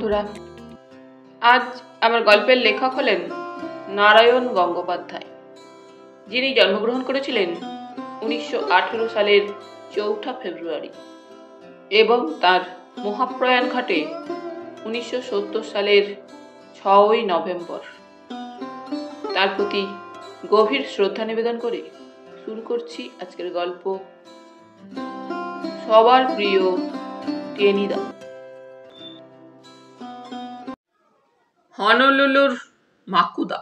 বন্ধুরা, আজ আমার গল্পের লেখক হলেন নারায়ণ গঙ্গোপাধ্যায়, যিনি জন্মগ্রহণ করেছিলেন 1918 সালের 4 ফেব্রুয়ারি এবং তার মহাপ্রয়াণ ঘটে 1970 সালের 6 নভেম্বর। তার প্রতি গভীর শ্রদ্ধা নিবেদন করে শুরু করছি আজকের গল্প, সবার প্রিয় টেনিদা। হনলুলুর মাকুদা।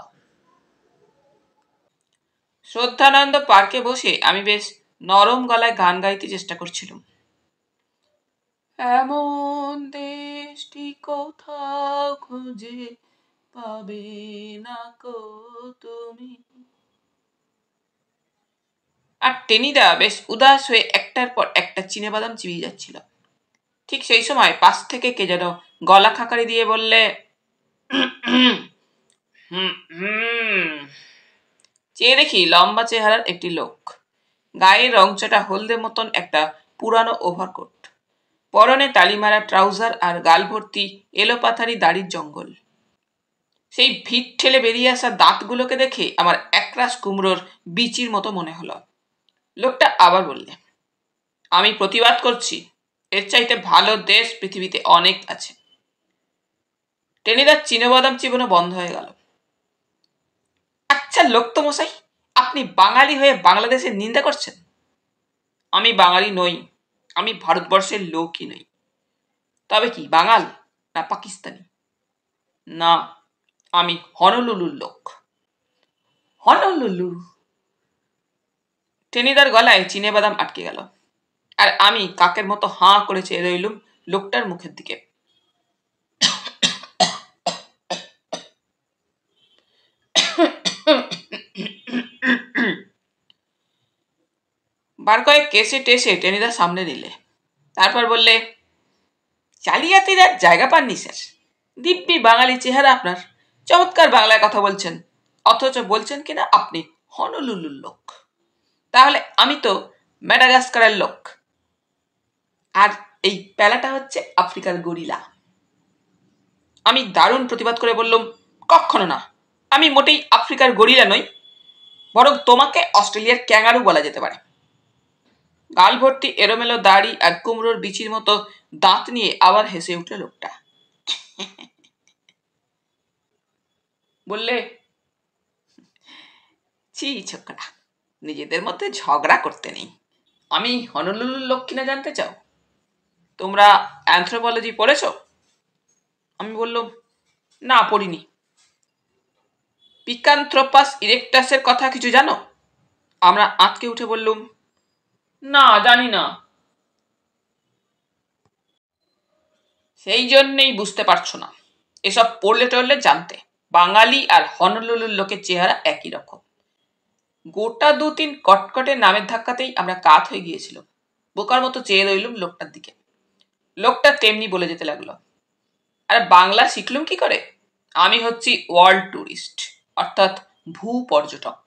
শ্রদ্ধানন্দ পার্কে বসে আমি বেশ নরম গলায় গান গাইতে চেষ্টা করছিলাম। এমন দেশটি কোথাও খুঁজে পাবে না কো তুমি। আর টেনিদা বেশ উদাস হয়ে একটার পর একটা চিনেবাদাম চিবিয়ে যাচ্ছিল। ঠিক সেই সময় পাশ থেকে কে যেন গলা খাকারি দিয়ে বললে, চেয়ে দেখি লম্বা চেহারার একটি লোক, গায়ে রংচটা হলদে মতন একটা পুরানো ওভারকোট, পরনে তালিমারা ট্রাউজার আর গাল ভর্তি এলোপাথারি দাড়ির জঙ্গল। সেই ভিত ঠেলে বেরিয়ে আসা দাঁতগুলোকে দেখে আমার একরাশ কুমড়োর বিচির মতো মনে হলো। লোকটা আবার বললে, আমি প্রতিবাদ করছি, এর চাইতে ভালো দেশ পৃথিবীতে অনেক আছে। টেনিদার চিনেবাদাম চিবানো বন্ধ হয়ে গেল। আচ্ছা লোক তো মশাই, আপনি বাঙালি হয়ে বাংলাদেশের নিন্দা করছেন? আমি বাঙালি নই, আমি ভারতবর্ষের লোকই নই। তবে কি বাঙাল না পাকিস্তানি? না, আমি হনলুলুর লোক। হনলুলু? টেনিদার গলায় চিনেবাদাম আটকে গেল, আর আমি কাকের মতো হাঁ করে চেয়ে রইলুম লোকটার মুখের দিকে। বার কয়েক কেসে টেসে টেনিদার সামনে নিলে, তারপর বললে, জালিয়াতির আর জায়গা পাননি স্যার। দিব্যি বাঙালি চেহারা আপনার, চমৎকার বাংলায় কথা বলছেন, অথচ বলছেন কিনা আপনি হনলুলুর লোক। তাহলে আমি তো ম্যাডাগাস্কারের লোক, আর এই প্যালাটা হচ্ছে আফ্রিকার গরিলা। আমি দারুণ প্রতিবাদ করে বললাম, কখনো না, আমি মোটেই আফ্রিকার গরিলা নই, বরং তোমাকে অস্ট্রেলিয়ার ক্যাঙ্গারু বলা যেতে পারে। গাল ভর্তি এলোমেলো দাড়ি আর কুমড়োর বিচির মতো দাঁত নিয়ে আবার হেসে উঠল লোকটা। বললে, ছি ছোকরা, নিজেদের মধ্যে ঝগড়া করতে নেই। আমি হনলুলুর লোক কিনা জানতে চাও? তোমরা অ্যানথ্রোপোলজি পড়েছ? আমি বললাম, না পড়িনি। পিকান্থ্রোপাস ইরেক্টাসের কথা কিছু জানো? আমরা আঁতকে উঠে বললুম, না জানি না। সেই জন্যেই বুঝতে পারছো না, এসব পড়লে টড়লে জানতে। বাঙালি আর হনলুলুর লোকের চেহারা একই রকম। গোটা 2-3 কটকটে নামের ধাক্কাতেই আমরা কাত হয়ে গিয়েছিল। বোকার মতো চেয়ে রইলুম লোকটার দিকে। লোকটা তেমনি বলে যেতে লাগলো, আর বাংলা শিখলুম কি করে? আমি হচ্ছি ওয়ার্ল্ড ট্যুরিস্ট, অর্থাৎ ভূ পর্যটক।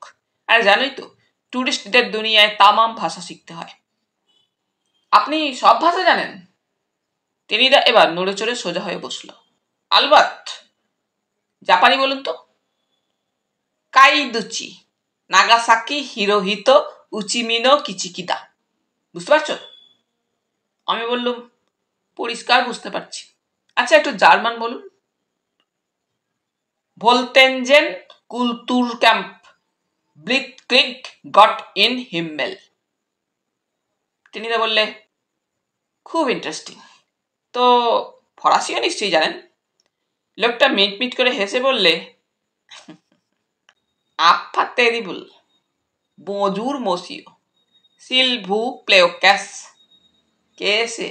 আর জানোই তো, ট্যুরিস্টদের দুনিয়ায় তামাম ভাষা শিখতে হয়। আপনি সব ভাষা জানেন? টেনিদা এবার নড়ে চড়ে সোজা হয়ে বসলো। আলবাত। জাপানি বলুন তো। কাইদুচি, নাগাসাকি, হিরোহিতো, উচিমিনো, কিচিকিদা। বুঝতে পারছো? আমি বললুম, পরিষ্কার বুঝতে পারছি। আচ্ছা একটু জার্মান বলুন। ভোলতেনজেন কুলতুর ক্যাম্প ব্লিটক্রিগ গট ইন হিম্মেল। টেনিদা বললে, খুব ইন্টারেস্টিং। তো ফরাসিও নিশ্চয়ই জানেন? লোকটা মিট মিট করে হেসে বললে, আপা টেরিবল, বজুর মসিও, সিলভু প্লেওক্যাস, কেসে।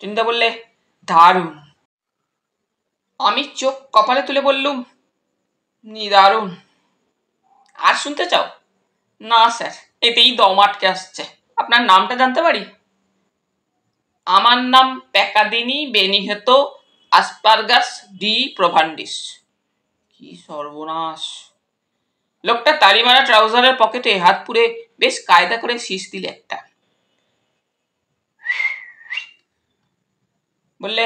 টেনিদা বললে, দারুণ। আমি চোখ কপালে তুলে বললুম, নিদারুণ। আর শুনতে চাও? না স্যার, এতেই দম আটকে আসছে। আপনার নামটা জানতে পারি? আমার নাম প্যাকাদিনি বেনিহেতো আসপারগাস ডি প্রভান্ডিস। কি সর্বনাশ! লোকটা তালিমারা ট্রাউজারের পকেটে হাত পুরে বেশ কায়দা করে শীষ দিলে একটা। বললে,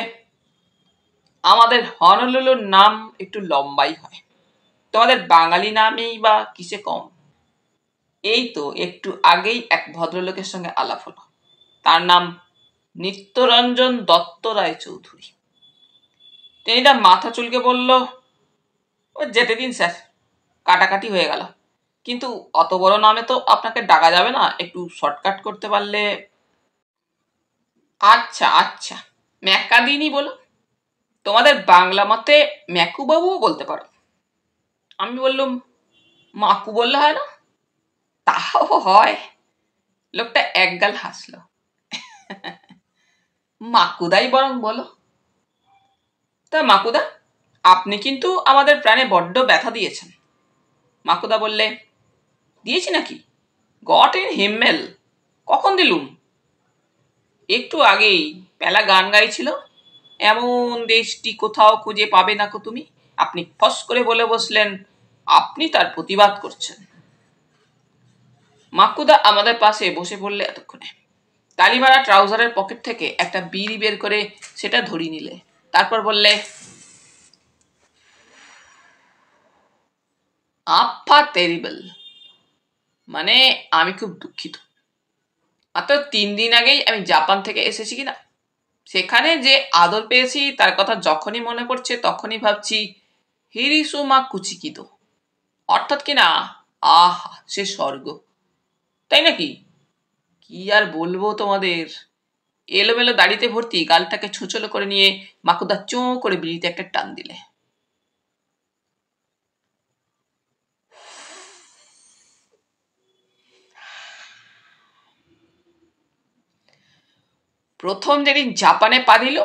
আমাদের হনলুলুর নাম একটু লম্বাই হয়, তোমাদের বাঙালি নামেই বা কিসে কম? এই তো একটু আগেই এক ভদ্রলোকের সঙ্গে আলাপ হলো, তার নাম নিত্যরঞ্জন দত্ত রায় চৌধুরী। তিনি তার মাথা চুলকে বলল, ও যেতে দিন স্যার, কাটাকাটি হয়ে গেল, কিন্তু অত বড় নামে তো আপনাকে ডাকা যাবে না, একটু শর্টকাট করতে পারলে। আচ্ছা আচ্ছা, ম্যাকাদিনি বলো, তোমাদের বাংলা মতে ম্যাকুবাবুও বলতে পারো। আমি বললুম, মাকু বললে হয় না? তাও হয়। লোকটা একগাল হাসলো। মাকুদাই বরং বলো। তা মাকুদা, আপনি কিন্তু আমাদের প্রাণে বড্ড ব্যথা দিয়েছেন। মাকুদা বললে, দিয়েছি নাকি? গট ইন হিম্মেল, কখন দিলুম? একটু আগেই পেলা গান গাইছিল, এমন দেশটি কোথাও খুঁজে পাবে না কো তুমি। আপনি ফস করে বলে বসলেন আপনি তার প্রতিবাদ করছেন। মাকুদা আমাদের পাশে বসে পড়লে এতক্ষণে। তালিমারা ট্রাউজারের পকেট থেকে একটা বিড়ি বের করে সেটা ধরিয়ে নিলে, তারপর বললে, আফা টেরিবল, মানে আমি খুব দুঃখিত। মাত্র 3 দিন আগেই আমি জাপান থেকে এসেছি কিনা, সেখানে যে আদর পেয়েছি তার কথা যখনই মনে পড়ছে তখনই ভাবছি হিরিসুমা কুচিকিদো, অর্থাৎ কিনা আহা সে স্বর্গ। তাই নাকি? কি আর বলবো তোমাদের। এলোমেলো দাড়িতে ভর্তি গালটাকে ছোচলো করে নিয়ে মাকুদা চোঁ করে বিড়িতে একটা টান দিলে। প্রথম যেদিন জাপানে পা দিল,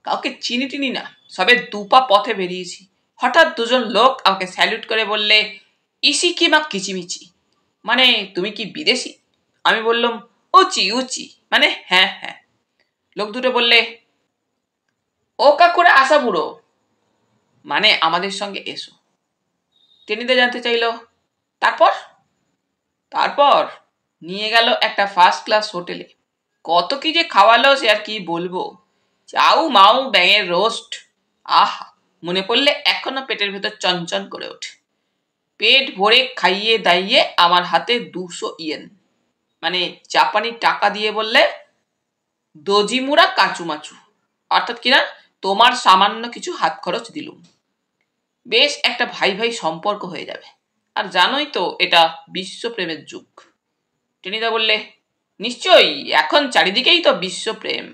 কাউকে চিনি টিনি না, সবে 2 পা পথে বেরিয়েছি, হঠাৎ 2জন লোক আমাকে স্যালুট করে বললে, ইসি কি মা কিচিমিচি, মানে তুমি কি বিদেশি? আমি বললাম, উচি উচি, মানে হ্যাঁ হ্যাঁ। লোক দুটো বললে, ওকা করে আসা বুড়ো, মানে আমাদের সঙ্গে এসো। টেনিদা জানতে চাইল, তারপর? তারপর নিয়ে গেল একটা ফার্স্ট ক্লাস হোটেলে, কত কি যে খাওয়ালো সে আর কি বলবো। চাউ মাউ ব্যাঙের রোস্ট, আহা, মনে পড়লে এখনো পেটের ভেতর চঞ্চন করে ওঠে। পেট ভরে খাইয়ে দাইয়ে আমার হাতে 200 ইয়েন, মানে জাপানি টাকা দিয়ে বললে দজিমুরা কাচুমাচু, অর্থাৎ কিনা তোমার সামান্য কিছু হাত খরচ দিলুম, বেশ একটা ভাই ভাই সম্পর্ক হয়ে যাবে। আর জানোই তো এটা বিশ্বপ্রেমের যুগ। টেনিদা বললে, নিশ্চয়ই, এখন চারিদিকেই তো বিশ্বপ্রেম।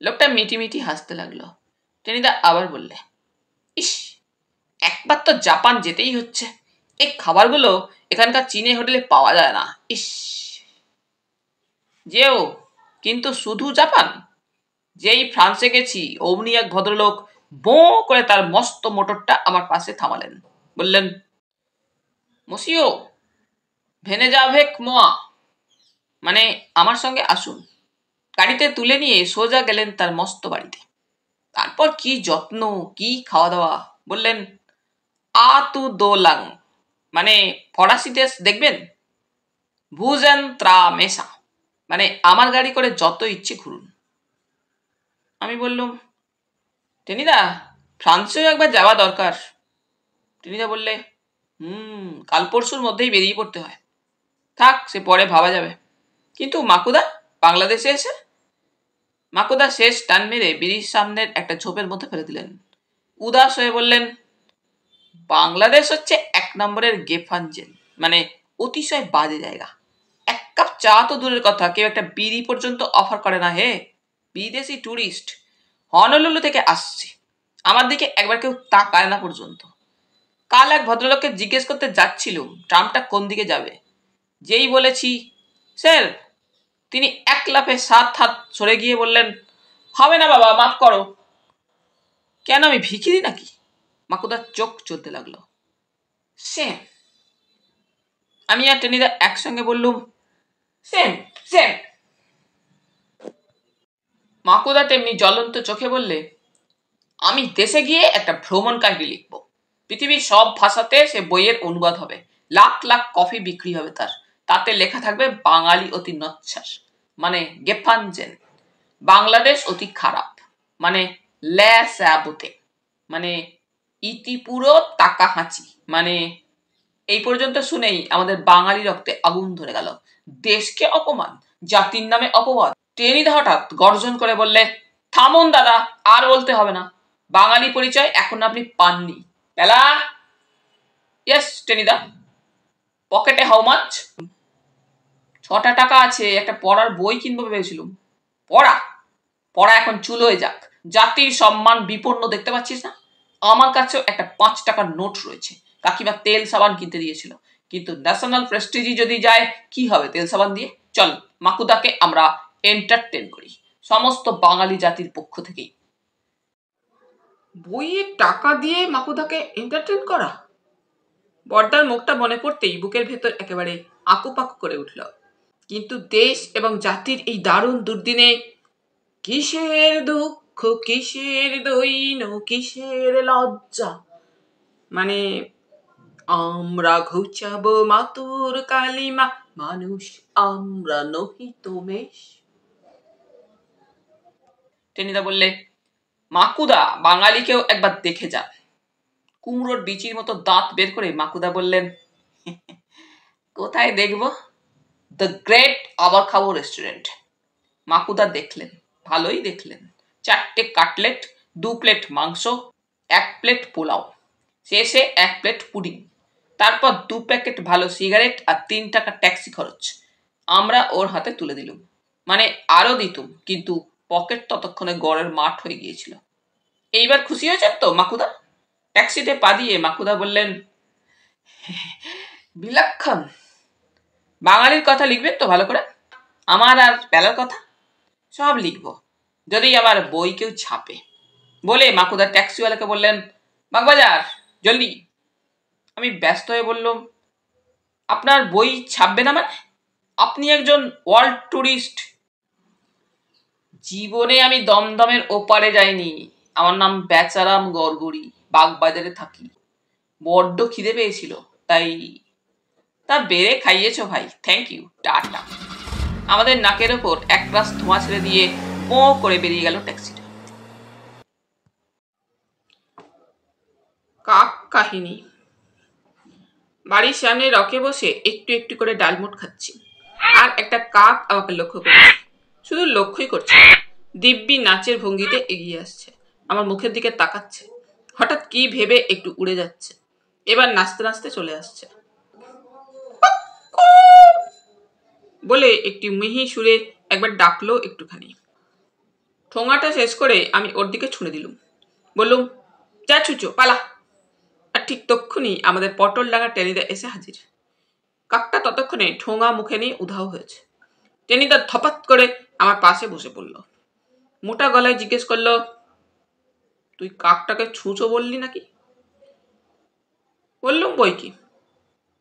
লোকটা মিটিমিটি হাসতে লাগলো। টেনিদা আবার বললে, ইস, একবার তো জাপান যেতেই হচ্ছে, এই খাবারগুলো এখানকার চীনে হোটেলে পাওয়া যায় না। ইস, যেও, কিন্তু শুধু জাপান? যেই ফ্রান্সে গেছি অমনি এক ভদ্রলোক বো করে তার মস্ত মোটরটা আমার পাশে থামালেন, বললেন, মসিও ভেনে যাভেক মোয়া, মানে আমার সঙ্গে আসুন। গাড়িতে তুলে নিয়ে সোজা গেলেন তার মস্ত বাড়িতে। তারপর কি যত্ন, কি খাওয়া দাওয়া। বললেন, আ তু দোলাং, মানে ফরাসি দেশ দেখবেন, ভুজেন ত্রা মেসা, মানে আমার গাড়ি করে যত ইচ্ছে ঘুরুন। আমি বললুম, টেনিদা, ফ্রান্সেও একবার যাওয়া দরকার। টেনিদা বললে, কাল পরশুর মধ্যেই বেরিয়ে পড়তে হয়। থাক, সে পরে ভাবা যাবে। কিন্তু মাকুদা, বাংলাদেশে এসে? মাকুদা শেষ টান মেরে বিড়ির সামনের একটা ঝোপের মধ্যে ফেলে দিলেন। উদাস হয়ে বললেন, বাংলাদেশ হচ্ছে 1 নম্বরের গেফাঞ্জেন, মানে অতিশয় বাজে জায়গা। 1 কাপ চা তো দূরের কথা, কেউ একটা বিড়ি পর্যন্ত অফার করে না হে। বিদেশি টুরিস্ট হনলুলু থেকে আসছে, আমার দিকে একবার কেউ তাকায় না পর্যন্ত। কাল এক ভদ্রলোককে জিজ্ঞেস করতে যাচ্ছিলুম ট্রামটা কোন দিকে যাবে, যেই বলেছি স্যার, তিনি 1 লাফে 7 হাত সরে গিয়ে বললেন, হবে না বাবা, মাফ করো। কেন আমি ভিখিরি নাকি? মাকুদার চোখ চলতে লাগলো। সেম। আমি আর টেনিদা একসঙ্গে বললুম, সেম সেম। মাকুদা তেমনি জ্বলন্ত চোখে বললে, আমি দেশে গিয়ে একটা ভ্রমণ কাহিনী লিখব, পৃথিবীর সব ভাষাতে সে বইয়ের অনুবাদ হবে, লাখ লাখ কপি বিক্রি হবে তার, তাতে লেখা থাকবে বাঙালি অতি নচ্ছাস, মানে গেফাঞ্জেন, বাংলাদেশ অতি খারাপ, মানে ল্যাসাবতে, মানে ইতি পুরো টাকা হাঁচি, মানে এই পর্যন্ত শুনেই আমাদের বাঙালি রক্তে আগুন ধরে গেল। দেশকে অপমান, জাতির নামে অপবাদ। টেনিদা হঠাৎ গর্জন করে বললে, থামুন দাদা, আর বলতে হবে না। বাঙালি পরিচয় এখন আপনি পাননি। পেলা। ইয়েস টেনিদা। পকেটে হাউ মাচ? 6টা টাকা আছে, একটা পড়ার বই কিনবো ভেবেছিলুম। পড়া পড়া এখন চুল হয়ে যাক। জাতির সম্মান বিপন্ন দেখতে পাচ্ছিস না? আমার কাছেও একটা 5 টাকার নোট রয়েছে। কাকিমা তেল সাবান কিনতে দিয়েছিল, কিন্তু ন্যাশনাল প্রেস্টিজি যদি যায় কি হবে তেল সাবান দিয়ে? চল মাকুদাকে আমরা এন্টারটেন করি, সমস্ত বাঙালি জাতির পক্ষ থেকেই। বইয়ের টাকা দিয়ে মাকুদাকে এন্টারটেন করা? বর্দার মুখটা মনে পড়তেই বুকের ভেতর একেবারে আকুপাকু করে উঠল। কিন্তু দেশ এবং জাতির এই দারুণ দুর্দিনে কিসের দুঃখ, কিসের দৈন, কিসের লজ্জা, মানে আমরা ঘুচাবো মাতুর কালিমা, মানুষ আমরা নহি তো মেষ। টেনিদা বললে, মাকুদা বাঙালিকেও একবার দেখে যান। কুমড়োর বিচির মতো দাঁত বের করে মাকুদা বললেন, কোথায় দেখব? দ্য গ্রেট আবার খাবো রেস্টুরেন্ট। মাকুদা দেখলেন, ভালোই দেখলেন। 4টে কাটলেট, 2 প্লেট মাংস, 1 প্লেট পোলাও, শেষে 1 প্লেট পুডিং, তারপর 2 প্যাকেট ভালো সিগারেট আর 3 টাকা ট্যাক্সি খরচ আমরা ওর হাতে তুলে দিলুম। মানে আরো দিতুম, কিন্তু পকেট ততক্ষণে গড়ের মাঠ হয়ে গিয়েছিল। এইবার খুশি হয়েছেন তো মাকুদা? ট্যাক্সিতে পা দিয়ে মাকুদা বললেন, বিলক্ষণ। বাঙালির কথা লিখবেন তো ভালো করে? আমার আর বেলার কথা? সব লিখব, যদি আমার বই কেউ ছাপে। বলে মাকুদা ট্যাক্সিওয়ালাকে বললেন, বাগবাজার জলদি। আমি ব্যস্ত হয়ে বললাম, আপনার বই ছাপবে না মানে? আপনি একজন ওয়ার্ল্ড ট্যুরিস্ট। জীবনে আমি দমদমের ওপারে যাইনি। আমার নাম বেচারাম গড়গড়ি, বাগবাজারে থাকি। বড্ড খিদে পেয়েছিল, তাই। তা বেড়ে খাইয়েছো ভাই, থ্যাংক ইউ, টাটা। আমাদের নাকের ওপর এক গ্লাস ধোঁয়া ছেড়ে দিয়ে পো করে বেরিয়ে গেল ট্যাক্সিটা। কাক কাহিনী। বাড়ির সামনে রকে বসে একটু একটু করে ডালমুট খাচ্ছি, আর একটা কাক আমাকে লক্ষ্য করছে। শুধু লক্ষ্যই করছে, দিব্যি নাচের ভঙ্গিতে এগিয়ে আসছে, আমার মুখের দিকে তাকাচ্ছে। হঠাৎ কি ভেবে একটু উড়ে যাচ্ছে, এবার নাচতে নাচতে চলে আসছে। বলে একটি মিহি সুরে একবার ডাকলো একটুখানি। ঠোঙাটা শেষ করে আমি ওর দিকে ছুঁড়ে দিলুম, বললুম, যা ছুচো পালা। আর ঠিক তক্ষুনি আমাদের পটল ডাঙা টেনিদা এসে হাজির। কাকটা ততক্ষণে ঠোঙা মুখে নিয়ে উধাও হয়েছে। টেনিদা ধপাত করে আমার পাশে বসে পড়ল, মোটা গলায় জিজ্ঞেস করলো, তুই কাকটাকে ছুঁচো বললি নাকি? বললুম, বই কি,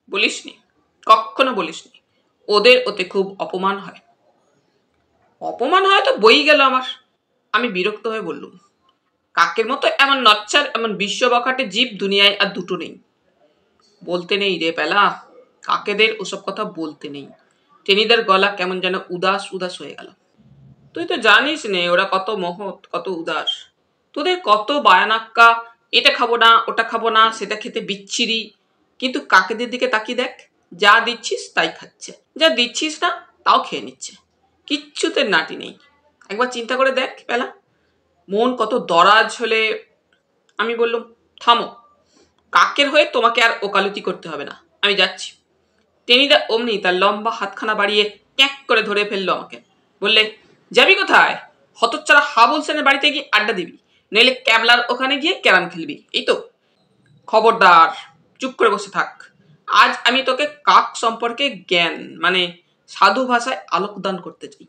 বলিসনি, কখনো বলিসনি। ওদের ওতে খুব অপমান হয়। অপমান হয় তো বই গেল আমার। আমি বিরক্ত হয়ে বললুম, কাকের মতো এমন নচ্ছার, এমন বিশ্ব বখাটে জীব দুনিয়ায় আর দুটো নেই। বলতে নেই রে পেলা, কাকেদের ওসব কথা বলতে নেই। টেনিদার গলা কেমন যেন উদাস উদাস হয়ে গেল। তুই তো জানিস নে ওরা কত মহৎ, কত উদাস। তোদের কত বায়ানাক্কা, এটা খাবো না, ওটা খাবো না, সেটা খেতে বিচ্ছিরি। কিন্তু কাকেদের দিকে তাকিয়ে দেখ, যা দিচ্ছিস তাই খাচ্ছে, যা দিচ্ছিস না তাও খেয়ে নিচ্ছে। কিচ্ছুতে নাটি নেই। একবার চিন্তা করে দেখ পেলা, মন কত দরাজ হলে। আমি বললুম, থামো, কাকের হয়ে তোমাকে আর ওকালতি করতে হবে না, আমি যাচ্ছি। টেনিদা অমনি তার লম্বা হাতখানা বাড়িয়ে ট্যাঁক করে ধরে ফেললো আমাকে। বললে, যাবি কোথায়? হতচ্ছাড়া হাবুল সেনের বাড়িতে গিয়ে আড্ডা দিবি, নইলে ক্যাবলার ওখানে গিয়ে ক্যারাম খেলবি, এই তো? খবরদার, চুপ করে বসে থাক। আজ আমি তোকে কাক সম্পর্কে জ্ঞান, মানে সাধু ভাষায় আলোকদান করতে চাই।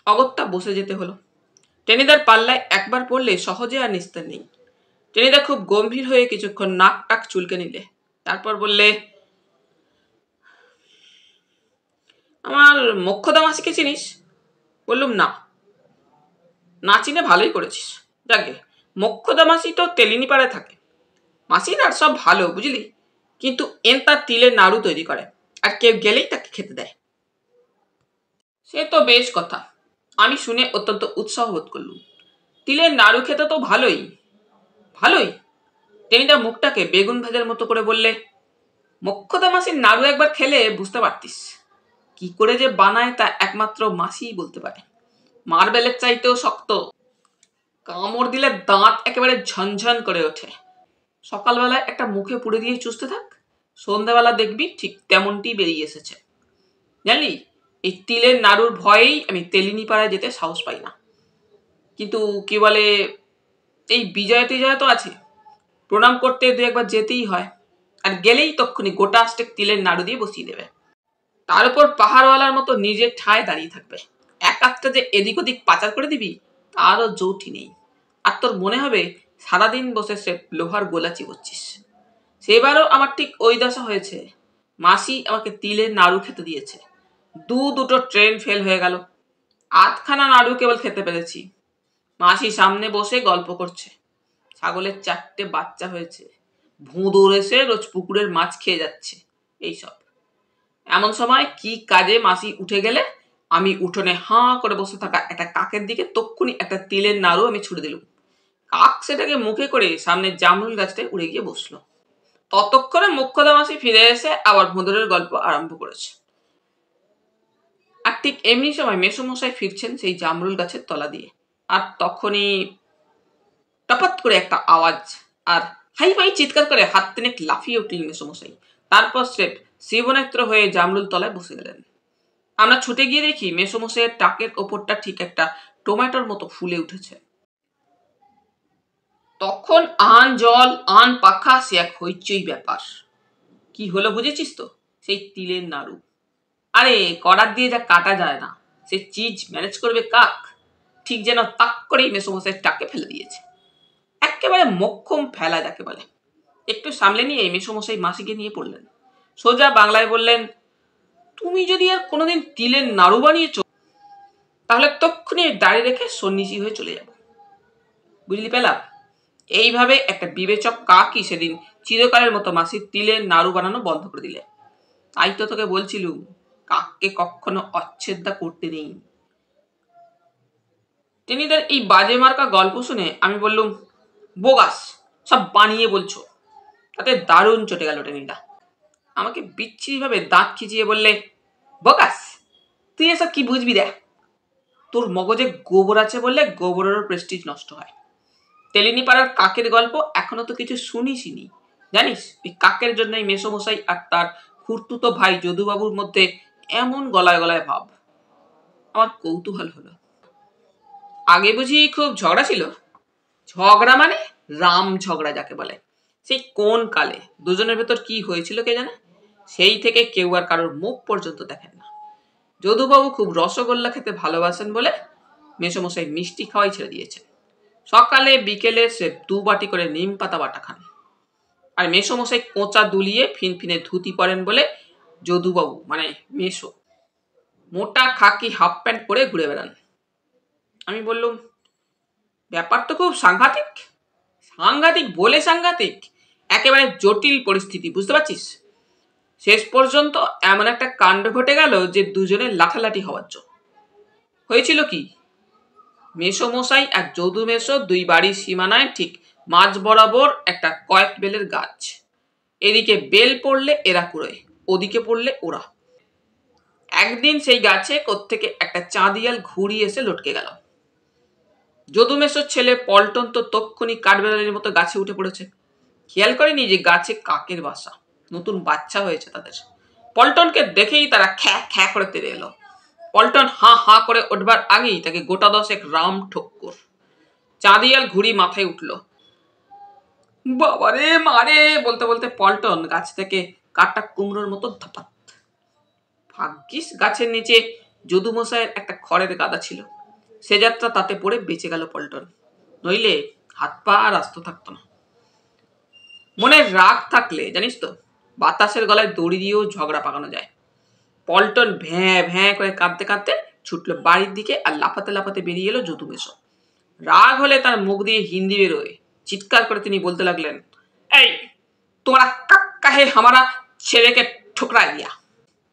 অগত্যা বসে যেতে হলো। টেনিদার পাল্লায় একবার পড়লে সহজে আর নিস্তার নেই। টেনিদা খুব গম্ভীর হয়ে কিছুক্ষণ নাক টাক চুলকে নিলে, তারপর বললে, আমার মোক্ষদা মাসিকে চিনিস? বললুম, না। না চিনে ভালোই করেছিস। যাকে, মোক্ষদা মাসি তো তেলিনি পাড়ায় থাকে। মাসির আর সব ভালো বুঝলি, কিন্তু এন তার তিলের নাড়ু তৈরি করে, আর কেউ গেলেই তাকে খেতে দেয়। সে তো বেশ কথা। আমি শুনে অত্যন্ত উৎসাহ বোধ করলুম। তিলের নাড়ু খেতে তো ভালোই ভালোই। টেনিদা মুখটাকে বেগুন ভাজার মতো করে বললে, মোক্ষদা মাসির নাড়ু একবার খেলে বুঝতে পারতিস। কি করে যে বানায় তা একমাত্র মাসিই বলতে পারে। মার্বেলের চাইতেও শক্ত, কামড় দিলে দাঁত একেবারে ঝনঝন করে ওঠে। সকালবেলায় একটা মুখে পুড়ে দিয়ে চুষতে থাক, সন্ধ্যাবেলা দেখবি ঠিক তেমনটি বেরিয়ে এসেছে। জানলি, এই তিলের নাড়ুর ভয়েই আমি তেলিনী পাড়ায় যেতে সাহস পাই না। কিন্তু কি বলে, এই বিজয় টিজয় তো আছে, প্রণাম করতে দু একবার যেতেই হয়। আর গেলেই তক্ষুনি গোটা স্টেক তিলের নাড়ু দিয়ে বসিয়ে দেবে। তার উপর পাহাড়ওয়ালার মতো নিজের ঠায় দাঁড়িয়ে থাকবে। এক আধটা যে এদিক ওদিক পাচার করে দিবি তারও জৌটি নেই। আর তোর মনে হবে সারাদিন বসে সে লোহার গোলা চিবোচ্ছিস। সেবারও আমার ঠিক ওই দশা হয়েছে। মাসি আমাকে তিলের নাড়ু খেতে দিয়েছে, দুটো ট্রেন ফেল হয়ে গেল। আধখানা নাড়ু কেবল খেতে পেরেছি। মাসি সামনে বসে গল্প করছে, ছাগলের 4টে বাচ্চা হয়েছে, ভোঁদড় এসে রোজ পুকুরের মাছ খেয়ে যাচ্ছে, এইসব। এমন সময় কি কাজে মাসি উঠে গেলে আমি উঠোনে হাঁ করে বসে থাকা একটা কাকের দিকে তক্ষুনি একটা তিলের নাড়ু আমি ছুড়ে দিলুম। কাক সেটাকে মুখে করে সামনে জামরুল গাছটায় উড়ে গিয়ে বসলো। ততক্ষণে মোক্ষদা মাসি ফিরে এসে আবার ভোঁদড়ের গল্প আরম্ভ করেছে। আর ঠিক এমনি সময় মেসোমশাই ফিরছেন সেই জামরুল গাছের তলা দিয়ে। আর তখনই টপাত করে একটা আওয়াজ, আর হাই ফাই চিৎকার করে হাত তিনেক লাফিয়ে উঠলেন মেসোমশাই। তারপর স্রেফ শিবনেত্র হয়ে জামরুল তলায় বসে গেলেন। আমরা ছুটে গিয়ে দেখি মেসোমশাইয়ের টাকের ওপরটা ঠিক একটা টমেটোর মতো ফুলে উঠেছে। তখন আন জল আন পাখা সে এক হইচই ব্যাপার। কি হলো বুঝেছিস তো? সেই তিলের নাড়ু। আরে করার দিয়ে যা কাটা যায় না, সে চিজ ম্যানেজ করবে কাক। ঠিক যেন তাক করেই মেসোমশাইয়ের টাকে ফেলে দিয়েছে। একেবারে মোক্ষম ফেলা যাকে বলে। একটু সামলে নিয়ে মেসোমশাই মাসিকে নিয়ে পড়লেন। সোজা বাংলায় বললেন, তুমি যদি আর কোনোদিন তিলের নাড়ু বানিয়েছ তাহলে তক্ষুনি দাড়ি রেখে সন্ন্যাসী হয়ে চলে যাব। বুঝলি পেলা? এইভাবে একটা বিবেচক কাকই সেদিন চিরকালের মতো মাসির তিলের নাড়ু বানানো বন্ধ করে দিলে। তাই তো তোকে বলছিলুম, কাককে কখনো অচ্ছেদ্যা করতে নেই। টেনিদার এই বাজে মার্কা গল্প শুনে আমি বললুম, বোগাস, সব বানিয়ে বলছো। তাতে দারুণ চটে গেল টেনিদা। আমাকে বিচ্ছিরি ভাবে দাঁত খিচিয়ে বললে, বোগাস, তুই এসব কি বুঝবি দেখ। তোর মগজে গোবর আছে বললে গোবরেরও প্রেস্টিজ নষ্ট হয়। তেলিনী পাড়ার কাকের গল্প এখনো তো কিছু শুনিসনি। জানিস, ওই কাকের জন্যই মেসোমশাই আর তার খুড়তুতো ভাই যদুবাবুর মধ্যে এমন গলায় গলায় ভাব। আমার কৌতূহল হলো, আগে বুঝি খুব ঝগড়া ছিল? ঝগড়া মানে রাম ঝগড়া যাকে বলে। সেই কোন কালে দুজনের ভেতর কি হয়েছিল কে জানে। সেই থেকে কেউ আর কারোর মুখ পর্যন্ত দেখেন না। যদুবাবু খুব রসগোল্লা খেতে ভালোবাসেন বলে মেসোমশাই মিষ্টি খাওয়াই ছেড়ে দিয়েছেন। সকালে বিকেলে সে 2 বাটি করে নিম পাতা বাটা খান। আর মেসোমশাই কোঁচা দুলিয়ে ফিনফিনে ধুতি পরেন বলে যদুবাবু মানে মেসো মোটা খাকি হাফ প্যান্ট পরে ঘুরে বেড়ান। আমি বললুম, ব্যাপার তো খুব সাংঘাতিক। সাংঘাতিক বলে সাংঘাতিক, একেবারে জটিল পরিস্থিতি, বুঝতে পারছিস? শেষ পর্যন্ত এমন একটা কাণ্ড ঘটে গেল যে দুজনে লাঠালাঠি হওয়ার জন্য। হয়েছিল কি, মেসোমশাই আর যদু মেসো 2 বাড়ির সীমানায় ঠিক মাঝ বরাবর একটা কয়েক বেলের গাছ। এদিকে বেল পড়লে এরা কুড়োয়, ওদিকে পড়লে ওরা। একদিন সেই গাছে কোত্থেকে একটা চাঁদিয়াল ঘুড়ি এসে লটকে গেল। যদু মেসোর ছেলে পল্টন তো তক্ষুনি কাঠবেড়ালির মতো গাছে উঠে পড়েছে। খেয়াল করেনি যে গাছে কাকের বাসা, নতুন বাচ্চা হয়েছে তাদের। পল্টনকে দেখেই তারা খ্যা খ্যা করে তেড়ে এলো। পল্টন হাঁ হাঁ করে উঠবার আগেই তাকে গোটা 10 রাম ঠক্কর। চাঁদিয়াল ঘুড়ি মাথায় উঠল। বাবারে মারে বলতে বলতে পল্টন গাছ থেকে কাটা কুমড়োর মতো ধাপাত। ভাগ্যিস গাছের নিচে যদু মশাইয়ের একটা খড়ের গাদা ছিল। সে যাত্রা তাতে পড়ে বেঁচে গেল পল্টন, নইলে হাত পা আর আস্ত থাকতো না। মনে রাগ থাকলে জানিস তো, বাতাসের গলায় দড়ি দিয়েও ঝগড়া পাকানো যায়। পল্টন ভ্যাঁ ভ্যাঁ করে কাঁদতে কাঁদতে ছুটলো বাড়ির দিকে, আর লাফাতে লাফাতে বেরিয়ে এলো যদু মেসো। রাগ হলে তার মুখ দিয়ে হিন্দি বেরোয়। চিৎকার করে তিনি বলতে লাগলেন, এই তোমরা কাক্কা হে হামারা ছেলেকে ঠুকরাই দিয়া।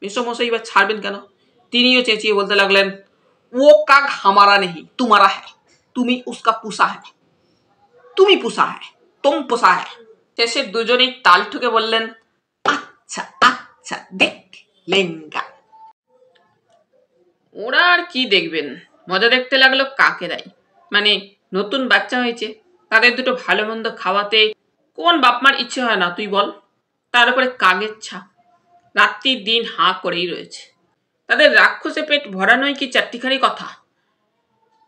মেসোমশাই এবার ছাড়বেন কেন? তিনিও চেঁচিয়ে বলতে লাগলেন, वो काग हमारा नहीं तुम्हारा है, তুমি उसका পুষা है, তুমি পুষা है, तुम পুষা है। শেষে দুজনেই তাল ঠুকে বললেন আচ্ছা আচ্ছা দেখ লেঙ্গা। ওরা আর কি দেখবেন, মজা দেখতে লাগলো কাকেরাই। মানে নতুন বাচ্চা হয়েছে, তাদের দুটো ভালো মন্দ খাওয়াতে কোন বাপমার ইচ্ছে হয় না তুই বল। তার উপরে কাকের ছা, রাত্রি দিন হাঁ করেই রয়েছে। তাদের রাক্ষসে পেট ভরানোই কি চারটিখানি কথা।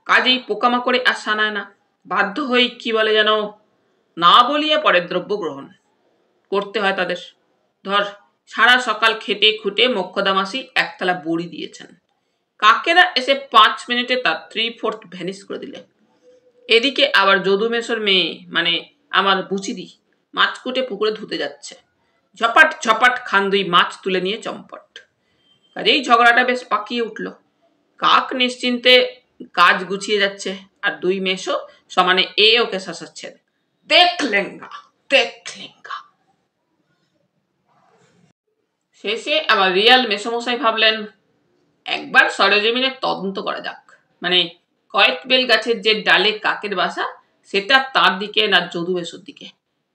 কাজেই পোকামাকড়ে আর সানায় না, বাধ্য হয়ে কি বলে যেন না বলিয়া পরের দ্রব্য গ্রহণ করতে হয় তাদের। ধর সারা সকাল খেটে খুঁটে মোক্ষদামাসি একতলা বড়ি দিয়েছেন, কাকেরা এসে 5 মিনিটে তার 3/4 ভ্যানিশ করে দিলে। এদিকে আবার যদুমেশর মেয়ে মানে আমার বুচিদি মাছ কুটে পুকুরে ধুতে যাচ্ছে, ঝপাট ঝপাট খান 2 মাছ তুলে নিয়ে চম্পট। কাজেই ঝগড়াটা বেশ পাকিয়ে উঠল। কাক নিশ্চিন্তে কাজ গুছিয়ে যাচ্ছে, আর 2 মেশো সমানে ওকে শাসাচ্ছেন, দেখ লেঙ্গা দেখ লেঙ্গা। শেষে আবার রিয়াল মেসোমশাই ভাবলেন একবার সরেজমিনে তদন্ত করা যাক। মানে কয়েকবেল গাছের যে ডালে কাকের বাসা সেটা তার দিকে না যদুমেশোর দিকে।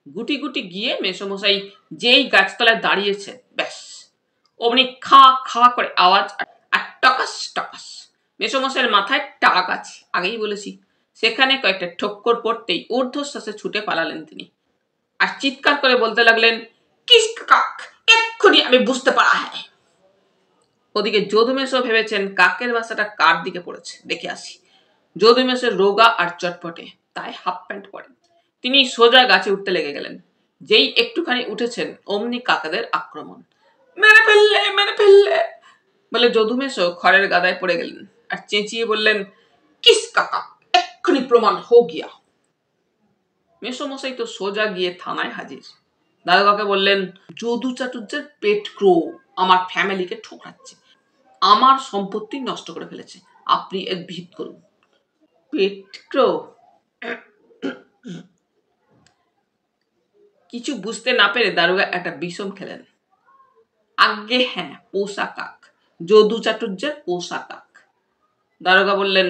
গুটি গুটি গিয়ে মেসোমশাই যেই গাছতলায় দাঁড়িয়েছে ব্যাস অমনি খা খা করে আওয়াজ, আর টকাস টকাস। মেসোমশাইয়ের মাথায় টাক আছে, আগেই বলেছি। সেখানে কয়েকটা ঠক্কর পড়তেই ঊর্ধ্বশ্বাসে ছুটে পালালেন তিনি, আর চিৎকার করে বলতে লাগলেন কিস কাক, এক্ষুনি আমি বুঝতে পারা হ্যাঁ। ওদিকে যদুমেশো ভেবেছেন কাকের বাসাটা কার দিকে পড়েছে, দেখে আসি। যদুমেশোর রোগা আর চটপটে, তাই হাফ প্যান্ট পরেন। তিনি সোজা গাছে উঠতে লেগে গেলেন। যেই একটুখানি উঠেছেন অমনি কাকাদের আক্রমণ, মেরে ফেললে বলে যদুমেশো খড়ের গাদায় পড়ে গেলেন, আর চেঁচিয়ে বললেন কিস কাকা, এক্ষুনি প্রমাণ হো গিয়া। মেসোমশাই তো সোজা গিয়ে থানায় হাজির। দারোগাকে বললেন যদু চাটুর্যের পেট ক্রো আমার ফ্যামিলিকে ঠোকরাচ্ছে, আমার সম্পত্তি নষ্ট করে ফেলেছে, আপনি এর বিহিত করুন। পেট ক্রো? কিছু বুঝতে না পেরে দারোগা একটা বিষম খেলেন। আজ্ঞে হ্যাঁ, পোষা কাক, যদু চাটুর্যের পোষা কাক। দারোগা বললেন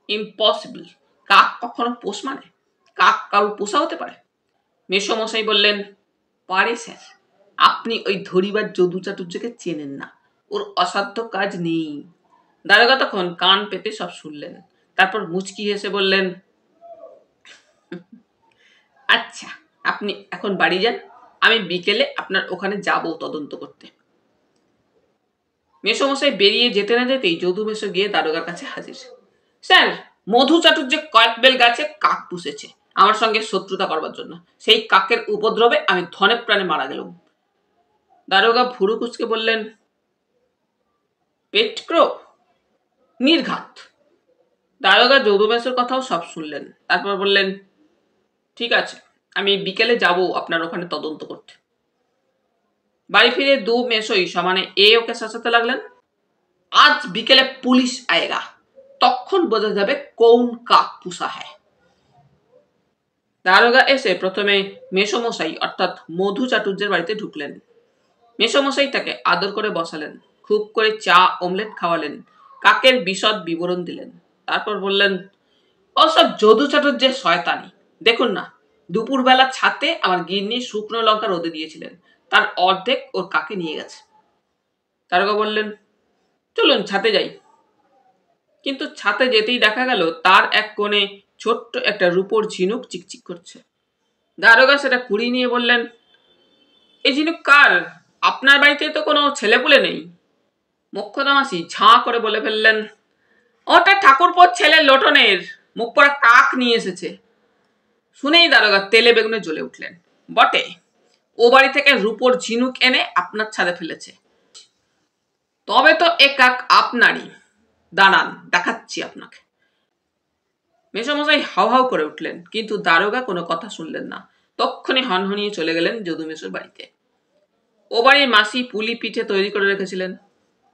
ইম্পসিবল, কাক কখনো পোষ মানে? কাক কারুর পোষা হতে পারে? মেসোমশাই বললেন পারে স্যার, আপনি ওই ধরিবার যদু চাটুর্যকে চেনেন না, ওর অসাধ্য কাজ নেই। দারোগা তখন কান পেতে সব শুনলেন, তারপর মুচকি হেসে বললেন আচ্ছা আপনি এখন বাড়ি যান, আমি বিকেলে আপনার ওখানে যাব তদন্ত করতে। মেসোমশাই বেরিয়ে যেতে না যেতেই যদুমেশো গিয়ে দারোগার কাছে হাজির। স্যার, মধু চাটুর্যে কয়েকবেল গাছে কাক পুষেছে আমার সঙ্গে শত্রুতা করবার জন্য, সেই কাকের উপদ্রবে আমি ধনে প্রাণে মারা গেলাম। দারোগা ভুরু কুচকে বললেন পেট ক্রো? নির্ঘাত। দারোগা যদুমেশোর কথাও সব শুনলেন, তারপর বললেন ঠিক আছে, আমি বিকেলে যাব আপনার ওখানে তদন্ত করতে। বাড়ি ফিরে 2 মেশোই সমানে ওকে শাসাতে লাগলেন, আজ বিকেলে পুলিশ আয়েগা, তখন বোঝা যাবে কোন কাক পুষা হ্যায়। দারোগা এসে প্রথমে মেসোমশাই অর্থাৎ মধু চাটুর্যের বাড়িতে ঢুকলেন। মেসোমশাই তাকে আদর করে বসালেন, খুব করে চা অমলেট খাওয়ালেন, কাকের বিশদ বিবরণ দিলেন। তারপর বললেন ওসব যদু চাটুর্যের শয়তানি, দেখুন না দুপুরবেলা ছাতে আমার গিন্নি শুকনো লঙ্কা রোদে দিয়েছিলেন, তার অর্ধেক ওর কাকে নিয়ে গেছে। দারোগা বললেন চলুন ছাতে যাই। কিন্তু ছাতে যেতেই দেখা গেল তার এক কোণে ছোট্ট একটা রূপোর ঝিনুক চিকচিক করছে। দারোগা সেটা কুড়িয়ে নিয়ে বললেন এই ঝিনুক কার? আপনার বাড়িতে তো কোনো ছেলেপুলে নেই। মোক্ষদামাসি ঝাঁ করে বলে ফেললেন ওটা ঠাকুরপোর ছেলে লোটনের, মুখ পড়া কাক নিয়ে এসেছে। শুনেই দারোগা তেলে বেগুনে জ্বলে উঠলেন, বটে, ও বাড়ি থেকে রূপোর ঝিনুক এনে আপনার ছাদে ফেলেছে, তবে তো এ কাক আপনারই, দাঁড়ান দেখাচ্ছি আপনাকে। মেসোমশাই হাউ হাউ করে উঠলেন, কিন্তু দারোগা কোনো কথা শুনলেন না, তক্ষণে হনহনিয়ে চলে গেলেন যদুমেশোর বাড়িতে। ও বাড়ির মাসি পুলি পিঠে তৈরি করে রেখেছিলেন,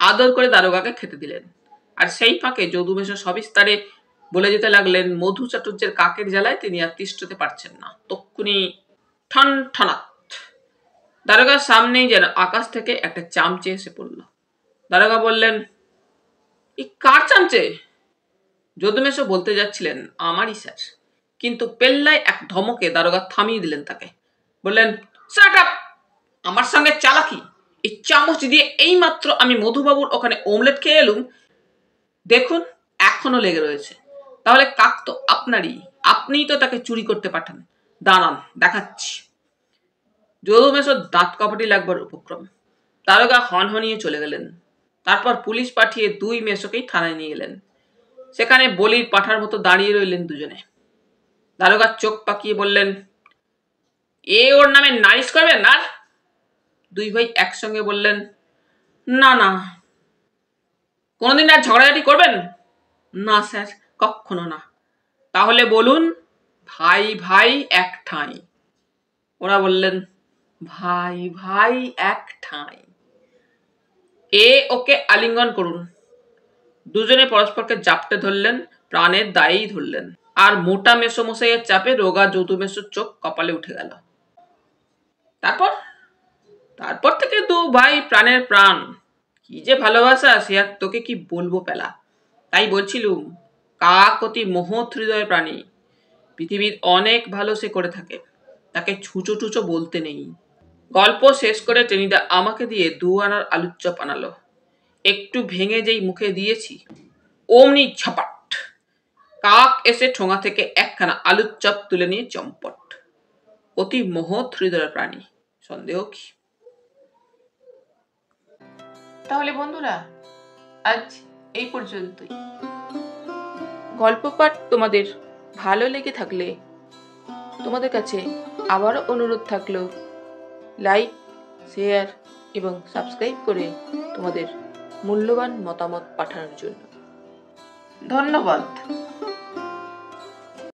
আদর করে দারোগাকে খেতে দিলেন। আর সেই ফাঁকে যদুমেশো সবিস্তারে বলে যেতে লাগলেন মধু চাটুর্যের কাকের জ্বালায় তিনি আর তিষ্ঠতে পারছেন না। তক্ষুনি ঠন ঠনাত দারোগার সামনেই যেন আকাশ থেকে একটা চামচে এসে পড়ল। দারোগা বললেন কার চামচে? যদুমেশো বলতে যাচ্ছিলেন আমারই স্যার, কিন্তু পেল্লায় এক ধমকে দারোগা থামিয়ে দিলেন তাকে। বললেন, শাট আপ! আমার সঙ্গে চালাকি? এই চামচ দিয়ে এইমাত্র আমি মধুবাবুর ওখানে ওমলেট খেয়ে এলুম, দেখুন এখনো লেগে রয়েছে। তাহলে কাক তো আপনারই, আপনিই তো তাকে চুরি করতে পাঠান। দাঁড়ান, দেখাচ্ছি। যদুমেশোর দাঁত কপাটি লাগবার উপক্রম। দারোগা হনহনিয়ে চলে গেলেন। তারপর পুলিশ পাঠিয়ে দুই মেশোকেই থানায় নিয়ে গেলেন। সেখানে বলির পাঠার মতো দাঁড়িয়ে রইলেন দুজনে। দারোগা চোখ পাকিয়ে বললেন, এ ওর নামে নালিশ করবেন? আর দুই ভাই একসঙ্গে বললেন, না না। কোনোদিন আর ঝগড়াঝাটি করবেন? না স্যার, কখনো না। তাহলে বলুন, ভাই ভাই এক ঠাঁই। ওরা বললেন, ভাই ভাই এক ঠাঁই। এ ওকে আলিঙ্গন করুন। দুজনে পরস্পরকে জাপটে ধরলেন, প্রাণের দায়েই ধরলেন। আর মোটা মেসোমশাইয়ের চাপে রোগা যদুমেশোর চোখ কপালে উঠে গেল। তারপর থেকে দু ভাই প্রাণের প্রাণ। কি যে ভালোবাসা, সে আর তোকে কি বলবো পেলা। তাই বলছিলুম, কাক অতি মহৎ হৃদয় প্রাণী। পৃথিবীর অনেক ভালো সে করে থাকে, তাকে ছুঁচো টুচো বলতে নেই। গল্প শেষ করে টেনিদা আমাকে দিয়ে 2 আনার আলুর চপ আনালো। একটু ভেঙে যেই মুখে দিয়েছি, অমনি ঝপাট, কাক এসে ঠোঙা থেকে একখানা আলুর চপ তুলে নিয়ে চম্পট। অতি মহৎ হৃদয় প্রাণী, সন্দেহ কি? তাহলে বন্ধুরা, আজ এই পর্যন্তই। গল্প পাঠ তোমাদের ভালো লেগে থাকলে তোমাদের কাছে আবারও অনুরোধ থাকলো, লাইক, শেয়ার এবং সাবস্ক্রাইব করে তোমাদের মূল্যবান মতামত পাঠানোর জন্য। ধন্যবাদ।